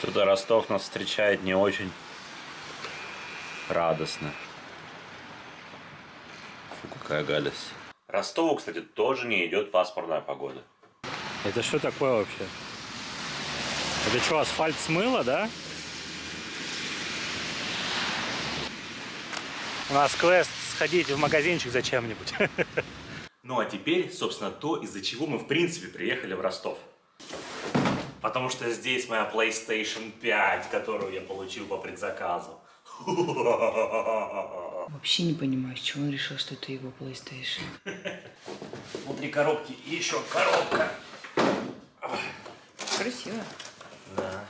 Что-то Ростов нас встречает не очень радостно. Фу, какая гадость. Ростову, кстати, тоже не идет пасмурная погода. Это что такое вообще? Это что, асфальт смыло, да? У нас квест сходить в магазинчик за чем-нибудь. Ну а теперь, собственно, то, из-за чего мы в принципе приехали в Ростов. Потому что здесь моя PlayStation 5, которую я получил по предзаказу. Вообще не понимаю, с чего он решил, что это его PlayStation. Внутри коробки еще коробка. Красиво. Да.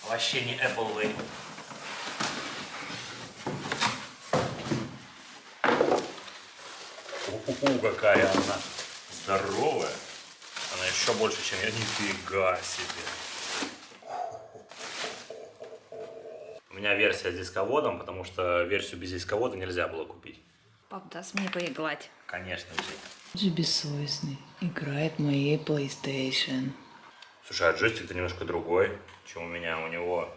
Вообще не Appleway. Какая она здоровая. Она еще больше, чем я. Нифига себе. У меня версия с дисководом, потому что версию без дисковода нельзя было купить. Пап, даст мне поиграть. Конечно, Джей. Он же бессовестный. Играет в моей PlayStation. Слушай, а джойстик-то немножко другой, чем у меня. У него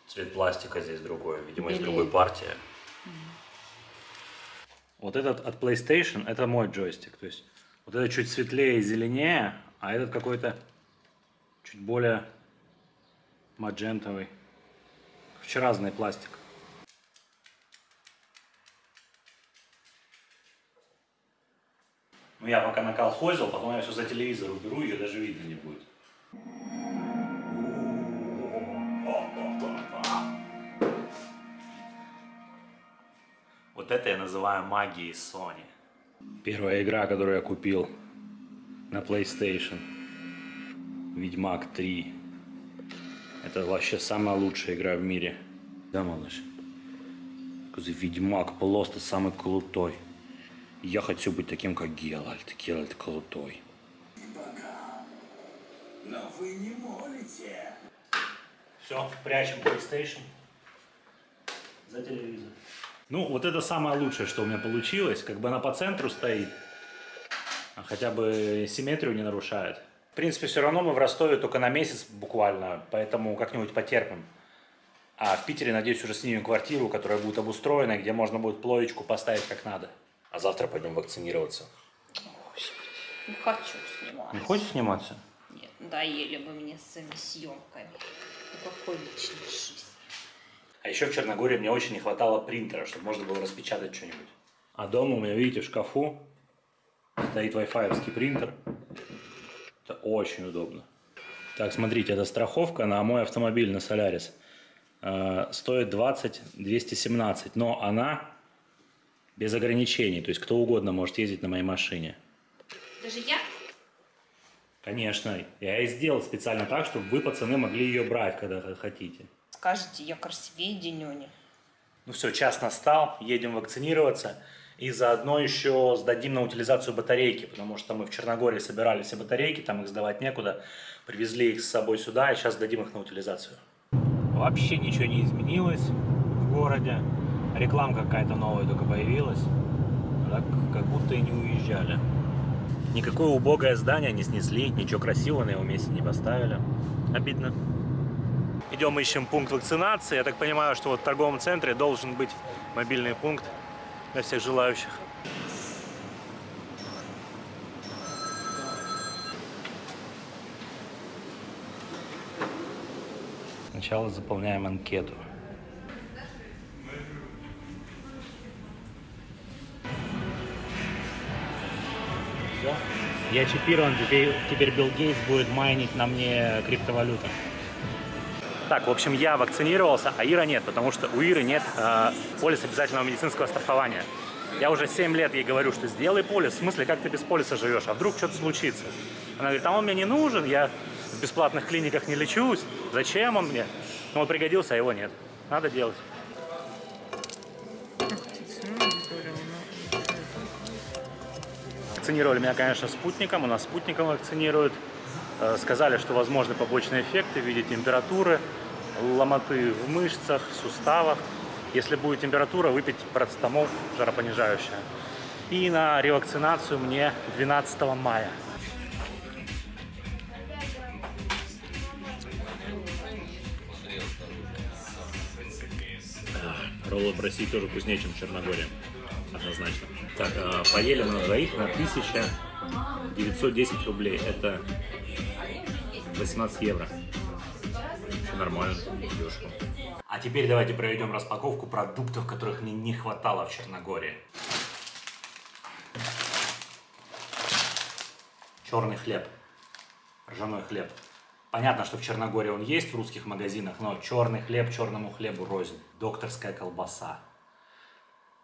цвет пластика здесь другой. Видимо, из другой партии. Вот этот от PlayStation, это мой джойстик. То есть вот этот чуть светлее и зеленее, а этот какой-то чуть более маджентовый. Короче, разный пластик. Ну, я пока наколхозил, потом я все за телевизор уберу, ее даже видно не будет. Вот это я называю магией Sony. Первая игра, которую я купил на PlayStation. Ведьмак 3. Это вообще самая лучшая игра в мире. Да, малыш? Ведьмак просто самый крутой. Я хочу быть таким, как Геральт. Геральт крутой. Но вы не молите. Все, прячем PlayStation за телевизор. Ну, вот это самое лучшее, что у меня получилось. Как бы она по центру стоит, а хотя бы симметрию не нарушает. В принципе, все равно мы в Ростове только на месяц буквально, поэтому как-нибудь потерпим. А в Питере, надеюсь, уже снимем квартиру, которая будет обустроена, где можно будет плоечку поставить как надо. А завтра пойдем вакцинироваться. Не хочу сниматься. Не хочешь сниматься? Нет, надоели бы мне с своими съемками. Никакой личной жизни. А еще в Черногории мне очень не хватало принтера, чтобы можно было распечатать что-нибудь. А дома у меня, видите, в шкафу стоит Wi-Fi-овский принтер. Это очень удобно. Так, смотрите, это страховка на мой автомобиль, на Solaris. Стоит 20-217, но она без ограничений. То есть кто угодно может ездить на моей машине. Даже я? Конечно. Я и сделал специально так, чтобы вы, пацаны, могли ее брать, когда хотите. Скажите, я красивее Денёни. Ну все, час настал, едем вакцинироваться. И заодно еще сдадим на утилизацию батарейки, потому что мы в Черногории собирали все батарейки, там их сдавать некуда. Привезли их с собой сюда, и сейчас сдадим их на утилизацию. Вообще ничего не изменилось в городе. Реклама какая-то новая только появилась. Так, как будто и не уезжали. Никакое убогое здание не снесли, ничего красивого на его месте не поставили. Обидно. Идем ищем пункт вакцинации. Я так понимаю, что вот в торговом центре должен быть мобильный пункт для всех желающих. Сначала заполняем анкету. Все. Я чипирован, теперь Билл Гейтс будет майнить на мне криптовалюту. Так, в общем, я вакцинировался, а Ира нет, потому что у Иры нет полиса обязательного медицинского страхования. Я уже 7 лет ей говорю, что сделай полис. В смысле, как ты без полиса живешь? А вдруг что-то случится? Она говорит, а он мне не нужен, я в бесплатных клиниках не лечусь. Зачем он мне? Ну, он пригодился, а его нет. Надо делать. Вакцинировали меня, конечно, спутником. У нас спутником вакцинируют. Сказали, что возможны побочные эффекты в виде температуры, ломоты в мышцах, суставах. Если будет температура, выпить парацетамол, жаропонижающее. И на ревакцинацию мне 12 мая. думал, в России тоже вкуснее, чем в Черногории. Однозначно. Так, поели мы на двоих на 1910 рублей. Это 18 евро. Все нормально, дешево. А теперь давайте проведем распаковку продуктов, которых мне не хватало в Черногории. Черный хлеб. Ржаной хлеб. Понятно, что в Черногории он есть в русских магазинах, но черный хлеб черному хлебу рознь. Докторская колбаса.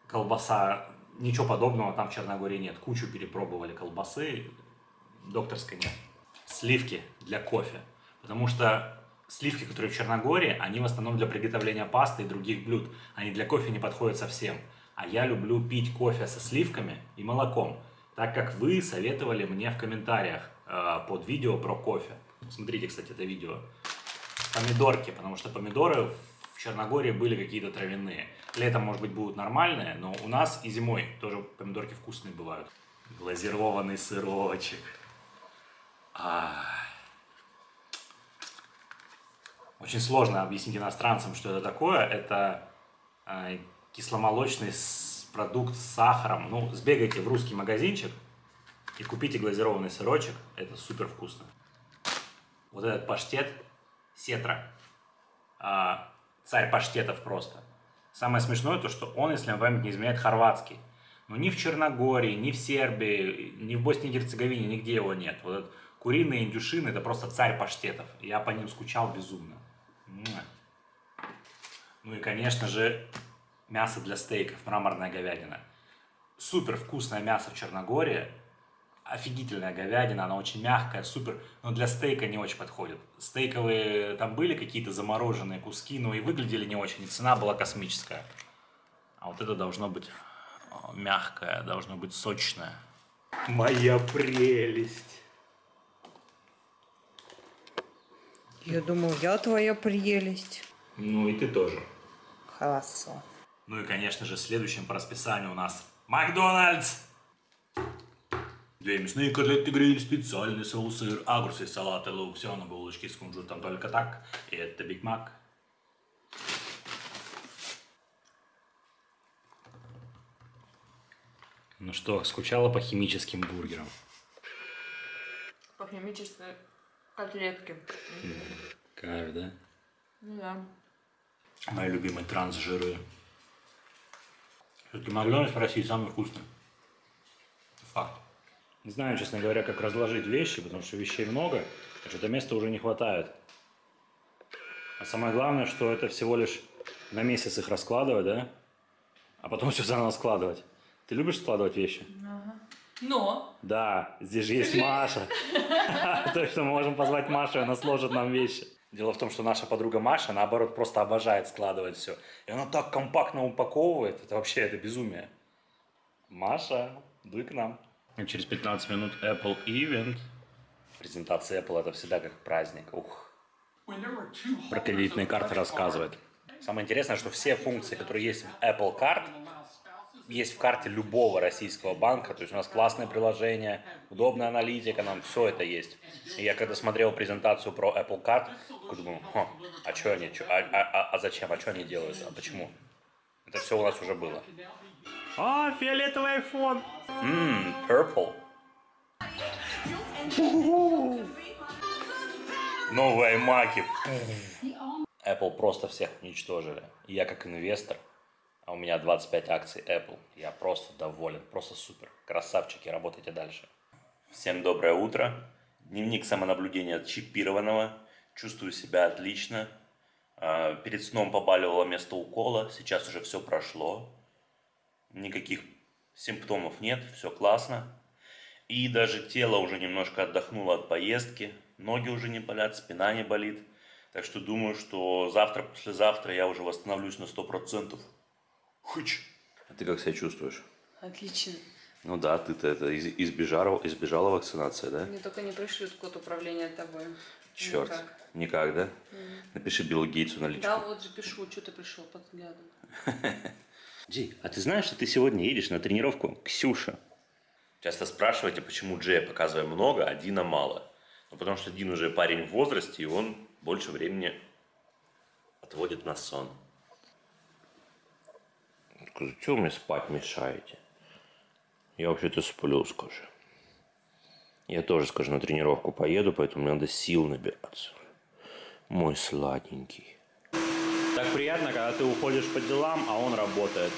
Колбаса, ничего подобного там в Черногории нет. Кучу перепробовали колбасы, докторской нет. Сливки для кофе. Потому что сливки, которые в Черногории, они в основном для приготовления пасты и других блюд. Они для кофе не подходят совсем. А я люблю пить кофе со сливками и молоком. Так как вы советовали мне в комментариях под видео про кофе. Смотрите, кстати, это видео. Помидорки, потому что помидоры в Черногории были какие-то травяные. Летом, может быть, будут нормальные, но у нас и зимой тоже помидорки вкусные бывают. Глазированный сырочек. Очень сложно объяснить иностранцам, что это такое. Это кисломолочный продукт с сахаром. Ну, сбегайте в русский магазинчик и купите глазированный сырочек. Это супер вкусно. Вот этот паштет Сетра. Царь паштетов просто. Самое смешное то, что он, если память не изменяет, хорватский. Но ни в Черногории, ни в Сербии, ни в Боснии и Герцеговине нигде его нет. Вот этот куриный индюшин — это просто царь паштетов. Я по ним скучал безумно. Ну и, конечно же, мясо для стейков, мраморная говядина. Супер вкусное мясо в Черногории. Офигительная говядина, она очень мягкая, супер, но для стейка не очень подходит. Стейковые там были какие-то замороженные куски, но и выглядели не очень, и цена была космическая. А вот это должно быть мягкое, должно быть сочное. Моя прелесть. Я думал, я твоя прелесть. Ну и ты тоже. Хорошо. Ну и, конечно же, следующим по расписанию у нас Макдональдс. 2 мясные котлеты гриль, специальный соус, сыр, огурцы, салаты, лук, все на булочке с кунжутом, только так. И это Биг Мак. Ну что, скучала по химическим бургерам? По химической котлетке. Кайф, да? Ну да. Мои любимые трансжиры. Все-таки Макдональдс в России самый вкусный. Факт. Не знаю, честно говоря, как разложить вещи, потому что вещей много, а что-то места уже не хватает. А самое главное, что это всего лишь на месяц их раскладывать, да? А потом все заново складывать. Ты любишь складывать вещи? Ага. Но. Да, здесь же есть Маша. Точно, мы можем позвать Машу, и она сложит нам вещи. Дело в том, что наша подруга Маша, наоборот, просто обожает складывать все. И она так компактно упаковывает, это вообще, это безумие. Маша, дуй к нам. И через 15 минут Apple Event. Презентация Apple — это всегда как праздник. Ух. Про кредитные карты рассказывает. Самое интересное, что все функции, которые есть в Apple Card, есть в карте любого российского банка. То есть у нас классное приложение, удобная аналитика, нам все это есть. И я когда смотрел презентацию про Apple Card, такой думаю, а что они, зачем, а что они делают, а почему? Это все у нас уже было. Фиолетовый iPhone. Purple. Новые маки. Apple просто всех уничтожили. И я как инвестор, а у меня 25 акций Apple, я просто доволен, просто супер. Красавчики, работайте дальше. Всем доброе утро. Дневник самонаблюдения чипированного. Чувствую себя отлично. Перед сном побаливало место укола. Сейчас уже все прошло. Никаких симптомов нет, все классно. И даже тело уже немножко отдохнуло от поездки. Ноги уже не болят, спина не болит. Так что думаю, что завтра, послезавтра я уже восстановлюсь на 100%. Хуч. А ты как себя чувствуешь? Отлично. Ну да, ты-то это избежала вакцинации, да? Мне только не пришлют код управления тобой. Черт, никак, да? Напиши Биллу Гейтсу на личку. Да, вот же пишу, что ты пришел под взглядом. Джей, а ты знаешь, что ты сегодня едешь на тренировку Ксюша? Часто спрашиваете, почему Джея показываем много, а Дина мало. Ну, потому что Дин уже парень в возрасте, и он больше времени отводит на сон. Дедушка, зачем мне спать мешаете? Я вообще-то сплю, скажи. Я тоже, скажи, на тренировку поеду, поэтому мне надо сил набираться. Мой сладенький. Так приятно, когда ты уходишь по делам, а он работает.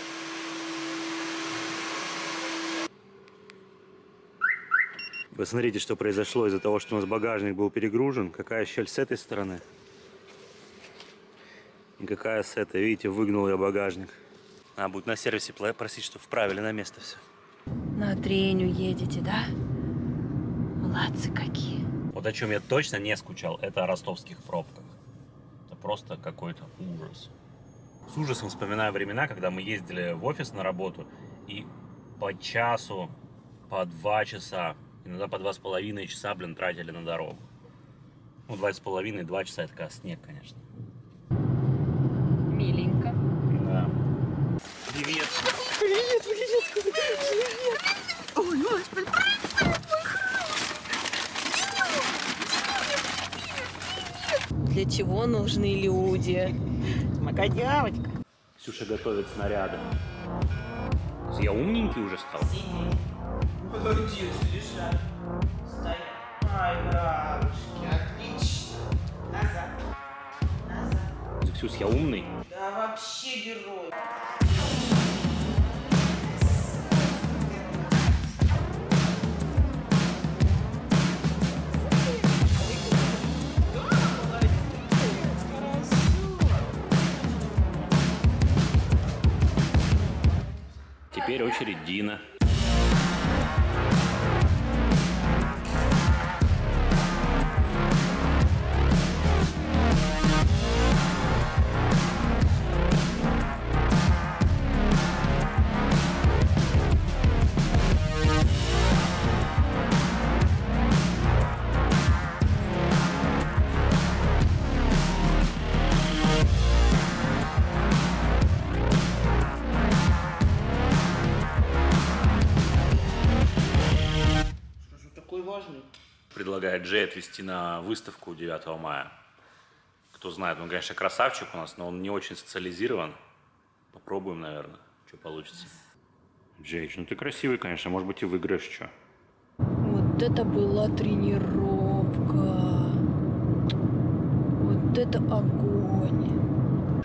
Посмотрите, что произошло из-за того, что у нас багажник был перегружен. Какая щель с этой стороны. И какая с этой. Видите, выгнул я багажник. Надо будет на сервисе просить, чтобы вправили на место все. На треню едете, да? Молодцы какие. Вот о чем я точно не скучал, это о ростовских пробках. Это просто какой-то ужас. С ужасом вспоминаю времена, когда мы ездили в офис на работу и по часу, по 2 часа, иногда по 2,5 часа, тратили на дорогу. Ну, 2,5-2 часа, это как снег, конечно. Миленько. Да. Привет. Привет, привет. Ой, Господи. Для чего нужны люди? Моя девочка. Ксюша готовит снаряды. Я умненький уже стал. Молодец, лежа. Стоять. Ай, бабушки, отлично. Назад. Назад. Ксюш, я умный. Да вообще герой. Теперь очередь Дина. Такой важный. Предлагает Джей отвезти на выставку 9 мая. Кто знает, он, конечно, красавчик у нас, но он не очень социализирован. Попробуем, наверное, что получится. Джей, ну ты красивый, конечно, может быть и выиграешь что. Вот это была тренировка. Вот это огонь.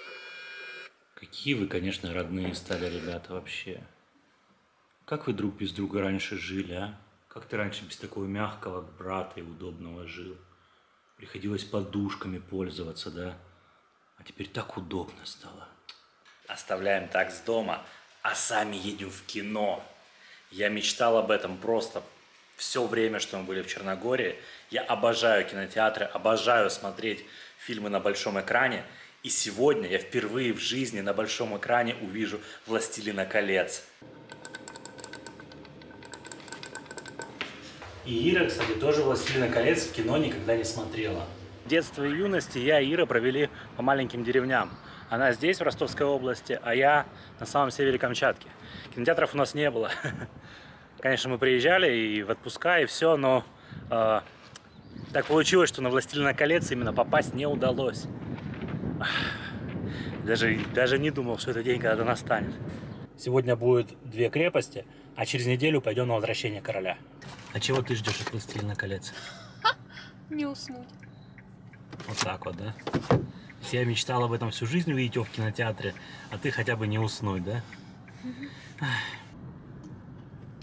Какие вы, конечно, родные стали ребята вообще. Как вы друг без друга раньше жили, а? Как ты раньше без такого мягкого брата и удобного жил? Приходилось подушками пользоваться, да? А теперь так удобно стало. Оставляем так с дома, а сами едем в кино. Я мечтал об этом просто все время, что мы были в Черногории. Я обожаю кинотеатры, обожаю смотреть фильмы на большом экране. И сегодня я впервые в жизни на большом экране увижу «Властелина колец». И Ира, кстати, тоже «Властелина колец» в кино никогда не смотрела. Детство и юность я и Ира провели по маленьким деревням. Она здесь, в Ростовской области, а я на самом севере Камчатки. Кинотеатров у нас не было. Конечно, мы приезжали и в отпуска, и все, но так получилось, что на «Властелина колец» именно попасть не удалось. Даже не думал, что этот день когда-то настанет. Сегодня будет 2 крепости, а через неделю пойдем на «Возвращение короля». А чего ты ждешь от «Властелина колец»? Не уснуть. Вот так вот, да? Я мечтал об этом всю жизнь, увидеть его в кинотеатре, а ты хотя бы не уснуть, да?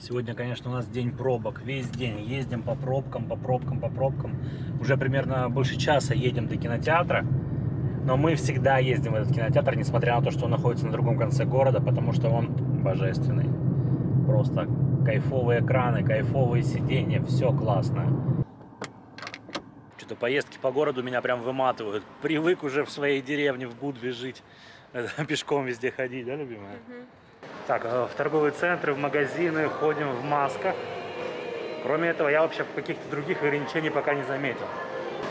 Сегодня, конечно, у нас день пробок. Весь день ездим по пробкам, по пробкам, по пробкам. Уже примерно больше часа едем до кинотеатра. Но мы всегда ездим в этот кинотеатр, несмотря на то, что он находится на другом конце города, потому что он божественный. Просто кайфовые экраны, кайфовые сиденья, все классно. Что-то поездки по городу меня прям выматывают. Привык уже в своей деревне, в Будве жить. Пешком везде ходить, да, любимая? Так, в торговые центры, в магазины ходим в масках. Кроме этого, я вообще каких-то других ограничений пока не заметил.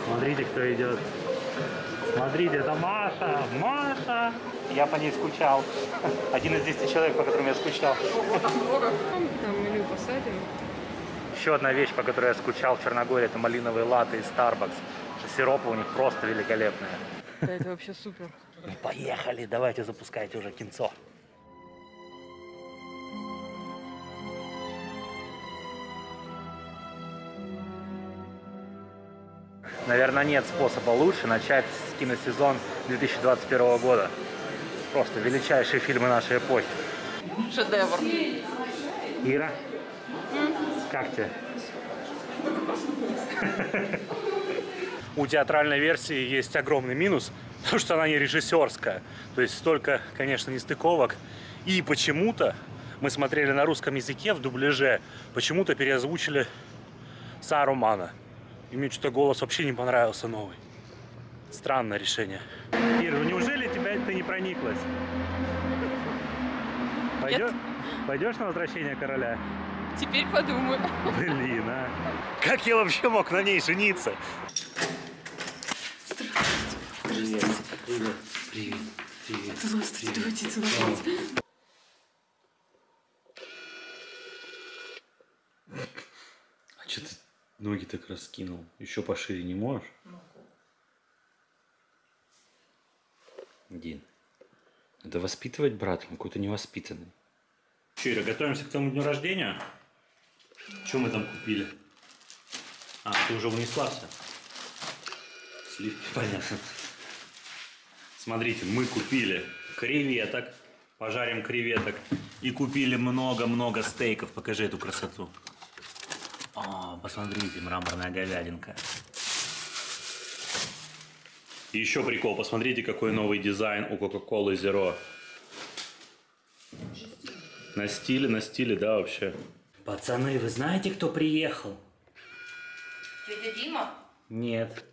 Смотрите, кто идет. Смотрите, это Маша! Маша! Я по ней скучал. Один из 10 человек, по которым я скучал. Там меню посадим. Еще одна вещь, по которой я скучал в Черногории, это малиновые латте из Starbucks. Сиропы у них просто великолепные. Да, это вообще супер. Ну, поехали, давайте запускайте уже кинцо. Наверное, нет способа лучше начать киносезон 2021 года. Просто величайшие фильмы нашей эпохи. Шедевр. Ира, как тебе? У театральной версии есть огромный минус, потому что она не режиссерская. То есть столько, конечно, нестыковок. И почему-то мы смотрели на русском языке в дубляже, почему-то переозвучили Сарумана. И мне что-то голос вообще не понравился новый. Странное решение. Ира, ну неужели ты не прониклась? Пойдешь на возвращение короля? Теперь подумаю. Блин, а. Как я вообще мог на ней жениться? Привет. Привет. Привет. Привет. Здравствуйте, давайте целовать. А что ты ноги так раскинул? Еще пошире не можешь? Дин, надо воспитывать брата, он какой-то невоспитанный. Че, Ира, готовимся к твоему дню рождения? Что мы там купили? А, ты уже унесла все? Сливки, понятно. Смотрите, мы купили креветок, пожарим креветок. И купили много-много стейков. Покажи эту красоту. О, посмотрите, мраморная говядинка. И еще прикол, посмотрите, какой новый дизайн у Coca-Cola Zero. На стиле, да, вообще. Пацаны, вы знаете, кто приехал? Тетя Дима? Нет.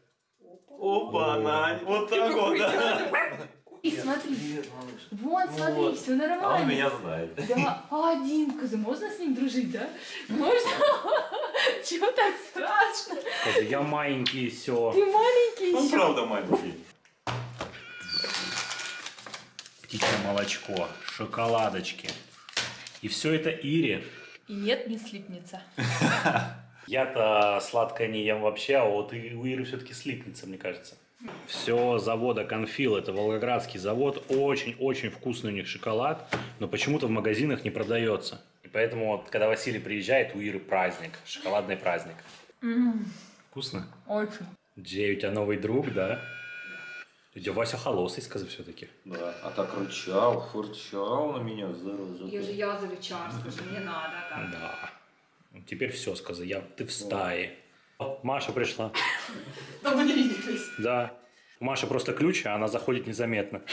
Опа, Нань, вот так вот, да. И смотри. Вот, смотри, все нормально. А он меня знает. Да, а Димка, можно с ним дружить, да? Можно? Чего так страшно? Я маленький, все. Ты маленький Он еще. правда маленький. Птичье молочко, шоколадочки. И все это Ире. И нет, не слипнется. Я-то сладкое не ем вообще, а вот и у Иры все-таки слипнется, мне кажется. Все завода Конфил, это волгоградский завод, очень-очень вкусный у них шоколад, но почему-то в магазинах не продается. И поэтому вот, когда Василий приезжает, у Иры праздник, шоколадный праздник. Вкусно? Очень. Джей, у тебя новый друг, да? У тебя Вася холосый, скажи, все-таки. Да, а так рычал, фурчал на меня, здорово. Я зарычала, скажи, не надо так. Да. Теперь все, сказал, ты в стае. Вот Маша пришла. Да мы не виделись. Да. У Маши просто ключ, а она заходит незаметно.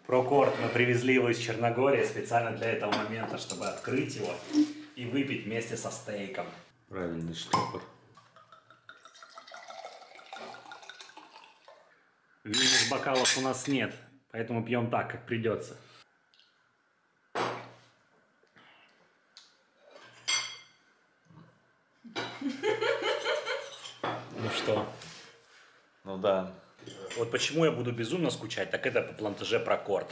Прокорд мы привезли его из Черногории специально для этого момента, чтобы открыть его и выпить вместе со стейком. Правильный штопор. Винных бокалов у нас нет, поэтому пьем так, как придется. Ну что? Ну да. Вот почему я буду безумно скучать, так это по плантаже Прокорд.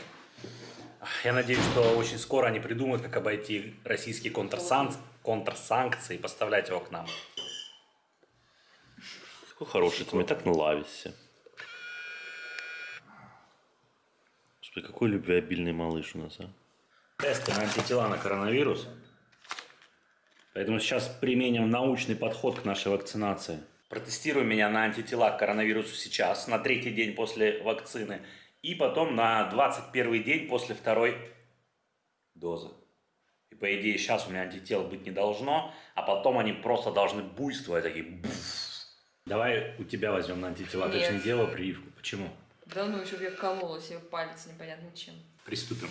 Я надеюсь, что очень скоро они придумают, как обойти российские контрсанкции и поставлять его к нам. Какой хороший, ты мне так нравишься. Господи, какой любвеобильный малыш у нас, а? Тесты на антитела на коронавирус. Поэтому сейчас применим научный подход к нашей вакцинации. Протестируй меня на антитела к коронавирусу сейчас, на 3-й день после вакцины, и потом на 21-й день после 2-й дозы. И по идее сейчас у меня антител быть не должно, а потом они просто должны буйствовать, такие. Давай у тебя возьмем на антитела, ты же не делала прививку. Почему? Да ну, еще я колола себе палец непонятно чем. Приступим.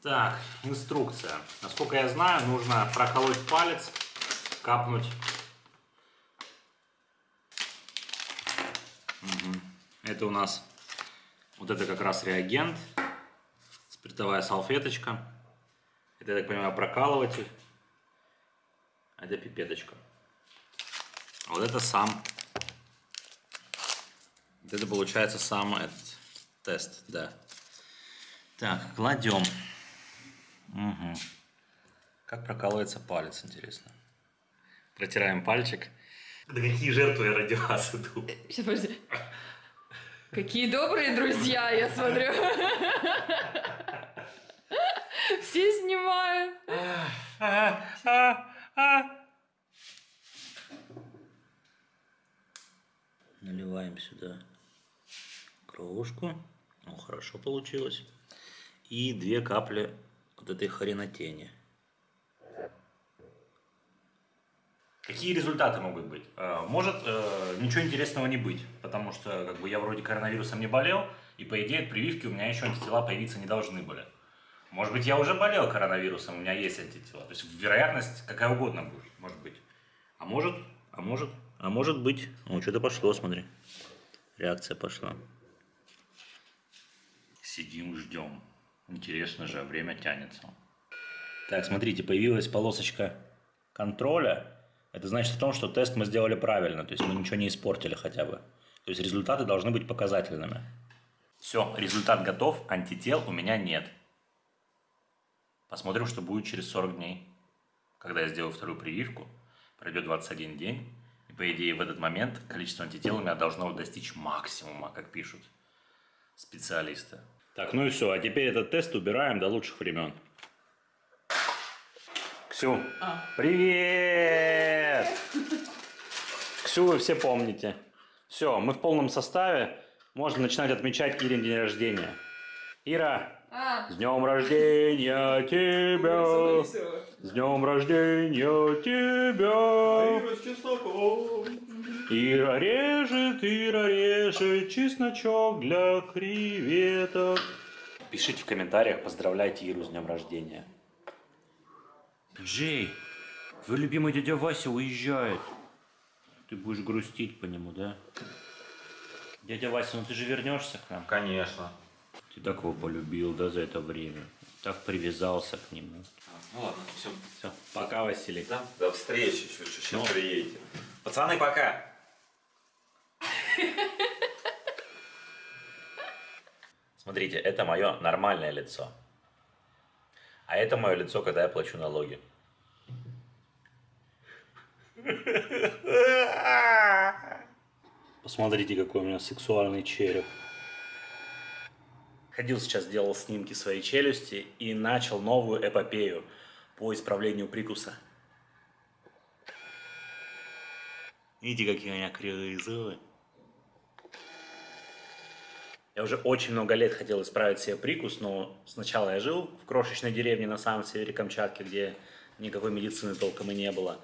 Так, инструкция. Насколько я знаю, нужно проколоть палец, капнуть. Угу. Это у нас, вот это как раз реагент, спиртовая салфеточка. Это, я так понимаю, прокалыватель. А это пипеточка. А вот это сам. Вот это получается сам этот тест, да. Так, кладем. Угу. Как прокалывается палец, интересно. Протираем пальчик. Да какие жертвы ради вас иду. Сейчас, подожди. Какие добрые друзья, я смотрю. Все снимают. Наливаем сюда кровушку. Ну, хорошо получилось. И 2 капли вот этой хренотени. Какие результаты могут быть? Может ничего интересного не быть, потому что как бы, я вроде коронавирусом не болел, и по идее от прививки у меня еще антитела появиться не должны были. Может быть, я уже болел коронавирусом, у меня есть антитела. То есть вероятность какая угодно будет, может быть. А может быть. О, что-то пошло, смотри. Реакция пошла. Сидим, ждем. Интересно же, время тянется. Так, смотрите, появилась полосочка контроля. Это значит о том, что тест мы сделали правильно, то есть мы ничего не испортили хотя бы. То есть результаты должны быть показательными. Все, результат готов, антител у меня нет. Посмотрим, что будет через 40 дней. Когда я сделаю вторую прививку, пройдет 21 день, и по идее в этот момент количество антител у меня должно достичь максимума, как пишут специалисты. Так, ну и все, а теперь этот тест убираем до лучших времен. Ксю, привет! Ксю вы все помните. Все, мы в полном составе. Можно начинать отмечать Ирин день рождения. Ира, с днем рождения тебя! С днем рождения тебя! Ира режет чесночок для креветок. Пишите в комментариях, поздравляйте Иру с днем рождения. Джей, твой любимый дядя Вася уезжает. Ты будешь грустить по нему, да? Дядя Вася, ну ты же вернешься к нам? Конечно. Ты так его полюбил, да, за это время? Так привязался к нему. Ну ладно, все. Все, пока, Василий. Да? До встречи, сейчас приедете. Пацаны, пока! Смотрите, это мое нормальное лицо. А это мое лицо, когда я плачу налоги. Посмотрите, какой у меня сексуальный череп. Ходил сейчас, делал снимки своей челюсти и начал новую эпопею по исправлению прикуса. Видите, какие у меня кривые зубы? Я уже очень много лет хотел исправить себе прикус, но сначала я жил в крошечной деревне на самом севере Камчатки, где никакой медицины толком и не было.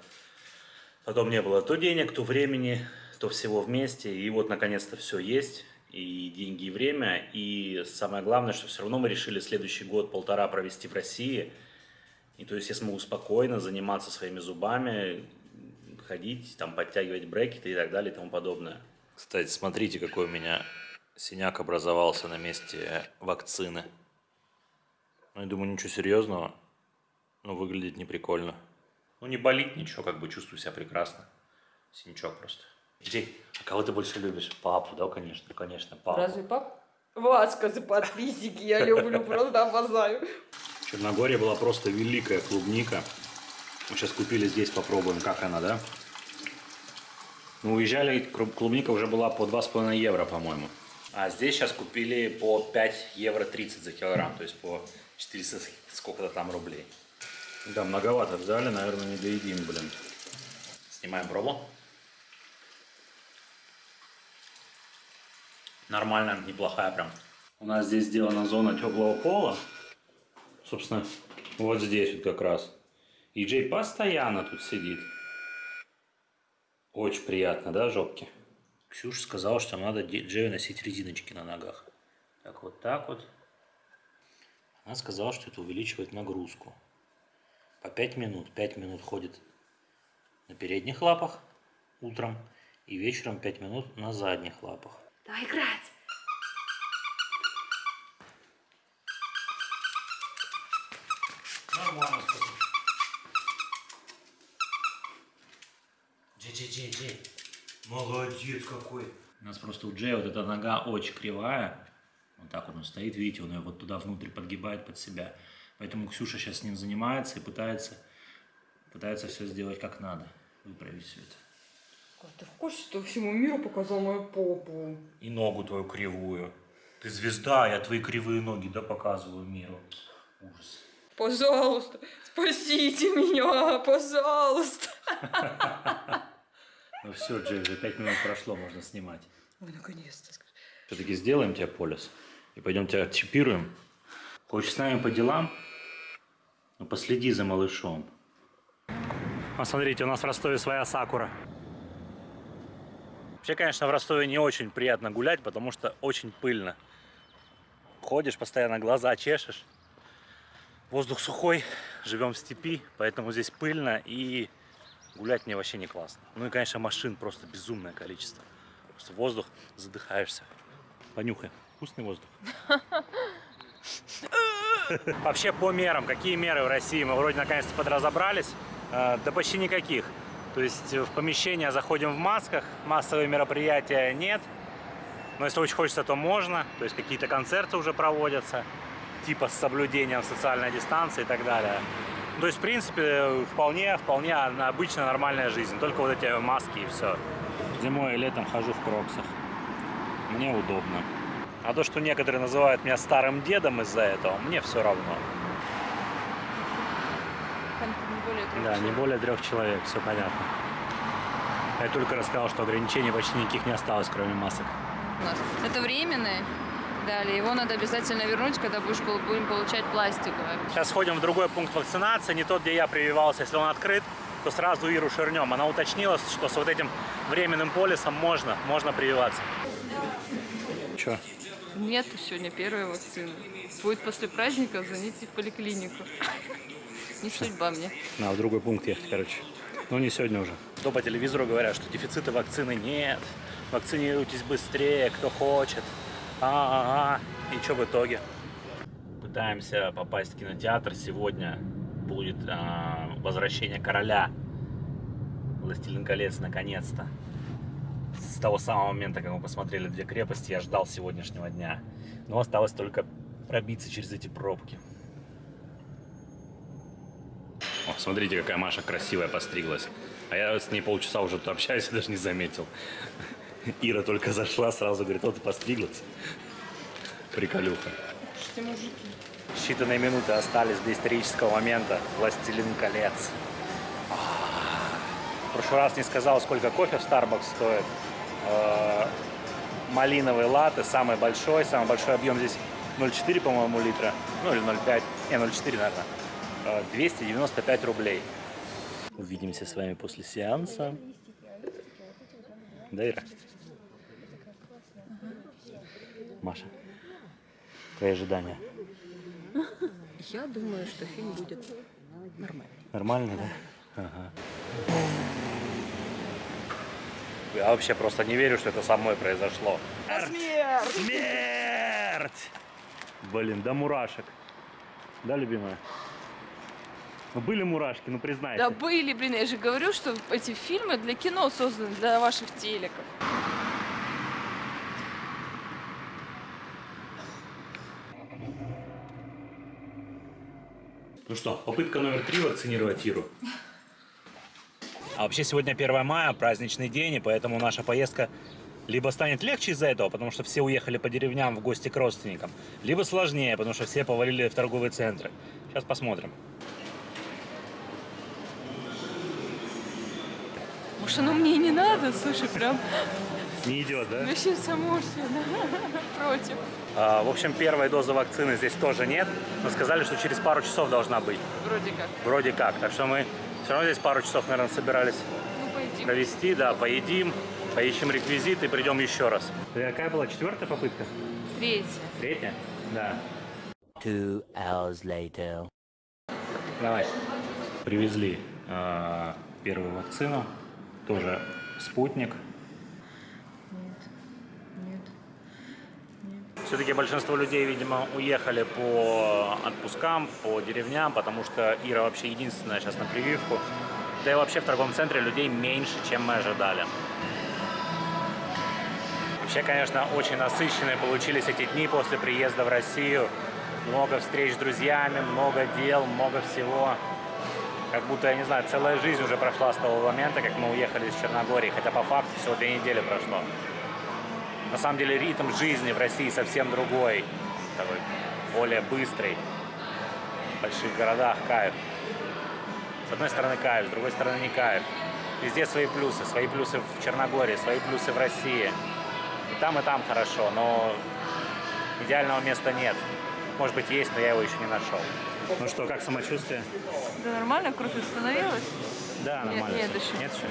Потом не было то денег, то времени, то всего вместе. И вот наконец-то все есть, и деньги, и время. И самое главное, что все равно мы решили следующий год-полтора провести в России. И то есть я смогу спокойно заниматься своими зубами, ходить, там, подтягивать брекеты и так далее и тому подобное. Кстати, смотрите, какой у меня синяк образовался на месте вакцины. Ну, я думаю, ничего серьезного, но выглядит неприкольно. Ну, не болит ничего, как бы чувствую себя прекрасно. Синячок просто. Джей, а кого ты больше любишь? Папу, да, конечно, папу. Разве пап? Васька за подписчики, я люблю, просто обожаю. В Черногории была просто великая клубника. Мы сейчас купили здесь, попробуем, как она, да? Мы уезжали, клубника уже была по 2,5 евро, по-моему. А здесь сейчас купили по 5 евро 30 за килограмм, то есть по 400 сколько-то там рублей. Да, многовато взяли, наверное, не доедим, блин. Снимаем пробу. Нормально, неплохая прям. У нас здесь сделана зона теплого пола. Собственно, вот здесь вот как раз. И Джей постоянно тут сидит. Очень приятно, да, жопки? Ксюша сказала, что надо Джею носить резиночки на ногах. Так вот, так вот. Она сказала, что это увеличивает нагрузку. По 5 минут. 5 минут ходит на передних лапах утром. И вечером 5 минут на задних лапах. Давай играть. Нормально, спасибо. Джей. Молодец какой. У нас просто у Джея вот эта нога очень кривая. Вот так вот он стоит, видите, он ее вот туда внутрь подгибает под себя. Поэтому Ксюша сейчас с ним занимается и пытается все сделать как надо. Выправить все это. Ты в курсе, что всему миру показал мою попу? И ногу твою кривую. Ты звезда, я твои кривые ноги, да, показываю миру. Ужас. Пожалуйста, спасите меня, пожалуйста. Ну все, Джей, уже 5 минут прошло, можно снимать. Ой, наконец-то. Все-таки сделаем тебе полис и пойдем тебя чипируем. Хочешь с нами по делам? Ну последи за малышом. А смотрите, у нас в Ростове своя сакура. Вообще, конечно, в Ростове не очень приятно гулять, потому что очень пыльно. Ходишь, постоянно глаза чешешь. Воздух сухой, живем в степи, поэтому здесь пыльно и гулять мне вообще не классно. Ну и, конечно, машин просто безумное количество. Просто воздух, задыхаешься. Понюхай, вкусный воздух. Вообще по мерам, какие меры в России? Мы вроде наконец-то подразобрались. Да почти никаких. То есть в помещение заходим в масках, массовые мероприятия нет. Но если очень хочется, то можно. То есть какие-то концерты уже проводятся, типа с соблюдением социальной дистанции и так далее. То есть, в принципе, вполне обычная нормальная жизнь. Только вот эти маски и все. Зимой и летом хожу в кроксах. Мне удобно. А то, что некоторые называют меня старым дедом из-за этого, мне все равно. Да, не более 3 человек, все понятно. Я только рассказал, что ограничений почти никаких не осталось, кроме масок. Это временное. Далее его надо обязательно вернуть, когда будем получать пластиковое. Сейчас сходим в другой пункт вакцинации, не тот, где я прививался. Если он открыт, то сразу Иру ширнем. Она уточнила, что с вот этим временным полисом можно прививаться. Че? Нету сегодня первой вакцины. Будет после праздников, звоните в поликлинику. Не судьба мне. На, в другой пункт ехать, короче. Ну, не сегодня уже. То по телевизору говорят, что дефицита вакцины нет. Вакцинируйтесь быстрее, кто хочет. И что в итоге? Пытаемся попасть в кинотеатр. Сегодня будет возвращение короля. «Властелин колец» наконец-то. С того самого момента, как мы посмотрели «Две крепости», я ждал сегодняшнего дня. Но осталось только пробиться через эти пробки. О, смотрите, какая Маша красивая постриглась. А я с ней полчаса уже тут общаюсь и даже не заметил. Ира только зашла, сразу говорит: вот ты постриглась. Приколюха. Считанные минуты остались до исторического момента. «Властелин колец». В прошлый раз не сказал, сколько кофе в Starbucks стоит. Малиновый латте, самый большой объем здесь 0,4, по-моему, литра. Ну или 0,5, 0,4, наверное. 295 рублей. Увидимся с вами после сеанса. Да, Ира? Маша, твои ожидания? Я думаю, что фильм будет нормальный. Нормально, да? Ага. Я вообще просто не верю, что это со мной произошло. Смерть! Смерть! Блин, да мурашек. Да, любимая? Ну были мурашки, ну признайся. Да были, блин, я же говорю, что эти фильмы для кино созданы, для ваших телеков. Ну что, попытка номер 3 вакцинировать Иру. А вообще сегодня 1 мая, праздничный день, и поэтому наша поездка либо станет легче из-за этого, потому что все уехали по деревням в гости к родственникам, либо сложнее, потому что все повалили в торговые центры. Сейчас посмотрим. Может, оно мне и не надо, слушай, прям Не идет, да? вообще само все, да? Против. В общем, первой дозы вакцины здесь тоже нет, но сказали, что через пару часов должна быть. Вроде как. Вроде как. Так что мы все равно здесь пару часов, наверное, собирались Ну, пойди. провести, да, поедим, поищем реквизиты и придем еще раз. Какая была 4-я попытка? 3. 3-я? Да. 2 hours later. Давай. Привезли первую вакцину, тоже спутник. Все-таки большинство людей, видимо, уехали по отпускам, по деревням, потому что Ира вообще единственная сейчас на прививку. Да и вообще в торговом центре людей меньше, чем мы ожидали. Вообще, конечно, очень насыщенные получились эти дни после приезда в Россию. Много встреч с друзьями, много дел, много всего. Как будто, я не знаю, целая жизнь уже прошла с того момента, как мы уехали из Черногории. Хотя по факту всего 2 недели прошло. На самом деле ритм жизни в России совсем другой, такой более быстрый. в больших городах кайф. С одной стороны кайф, с другой стороны не кайф. Везде свои плюсы в Черногории, свои плюсы в России. И там хорошо, но идеального места нет. Может быть есть, но я его еще не нашел. Ну что, как самочувствие? Да нормально, кровь остановилась? Да, нормально. Нет, всё. еще Нет еще?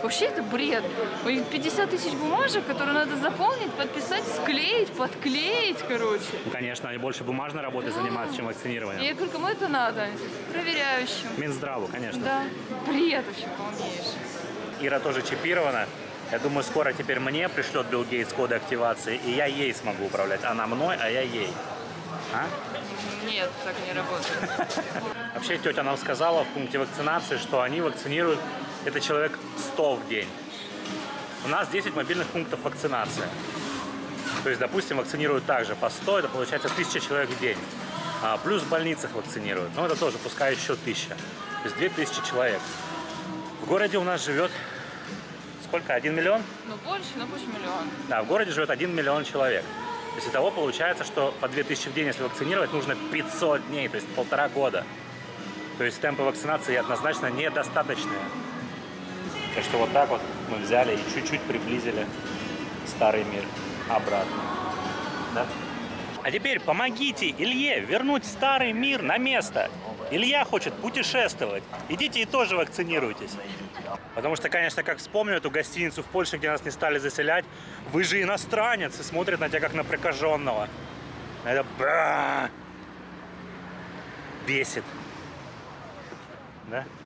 Вообще это бред. У них 50 тысяч бумажек, которые надо заполнить, подписать, склеить, подклеить, короче. Ну, конечно, они больше бумажной работой занимаются, чем И вакцинированием. я говорю, кому это надо? Проверяющим. Минздраву, конечно. Да, бред вообще полнейший. Ира тоже чипирована. Я думаю, скоро теперь мне пришлет Билл Гейтс коды активации, и я ей смогу управлять. Она мной, а я ей. А? Нет, так не работает. Вообще тетя нам сказала в пункте вакцинации, что они вакцинируют это человек 100 в день. У нас 10 мобильных пунктов вакцинации. То есть, допустим, вакцинируют также по 100, это получается 1000 человек в день. Плюс в больницах вакцинируют. Но это тоже пускай еще 1000. То есть 2000 человек. В городе у нас живет сколько? 1 миллион? Ну больше, ну пусть миллион. Да, в городе живет 1 миллион человек. То есть итого получается, что по 2000 в день, если вакцинировать, нужно 500 дней, то есть 1,5 года. То есть темпы вакцинации однозначно недостаточные. Так что вот так вот мы взяли и чуть-чуть приблизили старый мир обратно. Да? А теперь помогите Илье вернуть старый мир на место. Илья хочет путешествовать. Идите и тоже вакцинируйтесь. Потому что, конечно, как вспомню эту гостиницу в Польше, где нас не стали заселять, вы же иностранец, и смотрят на тебя как на прокаженного. Это бесит. Да?